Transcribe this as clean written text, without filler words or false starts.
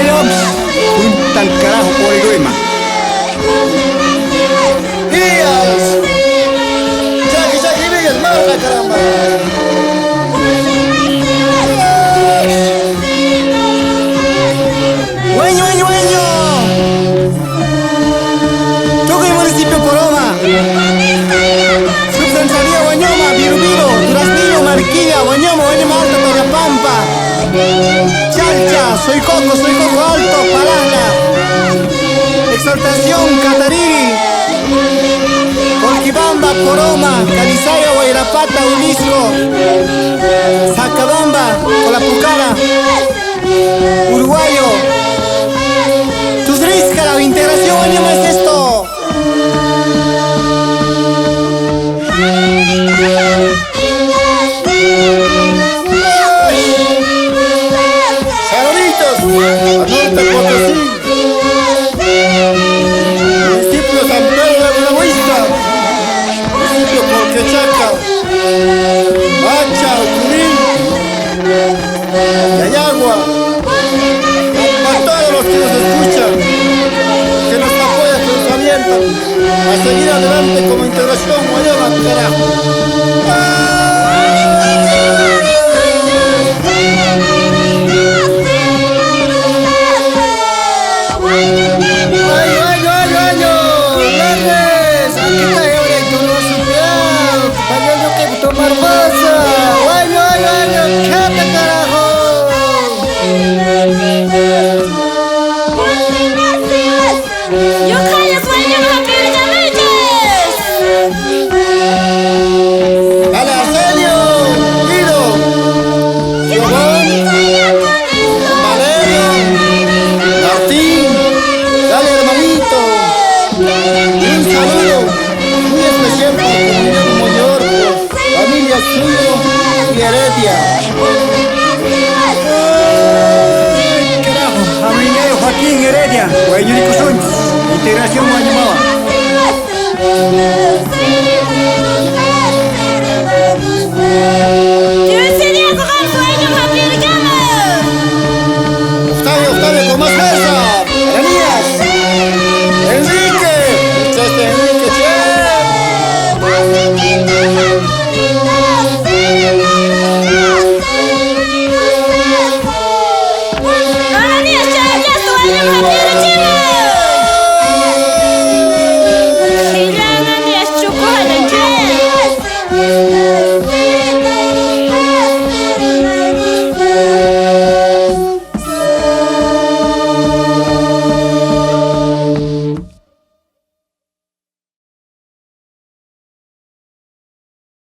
Williams, puntan carajo por el Grima. Díaz. Jackie Villas, marca caramba. Dueño. Tucuy municipio Poroma. Subcentralía Guañoma, Birubiru, Duraznillo, Marquilla, Guañoma, Alto, Torrepampa. Chalcha, soy Coco Alto, Palana. Exaltación, Catariri. Colquibamba, Poroma, Calizaya, Guayrapata, Ulisco. Sacabamba, Colapucara. Uruguayo. Tuzrisca, la integración, Guañoma es esto. Salonitos, Norte Potosí, municipio San Pedro de Buenavista, municipio Porquechaca, Bacha, Ucurín, Yayagua, a todos los que nos escuchan, que nos apoyan, que nos alientan a seguir adelante como integración Guayama, carajo. Joaquín Heredia, Guayuricusun, integración Guañamaba. Octavio, con más fuerza. Ananías, Enrique, che. Ananías, ya estoy en la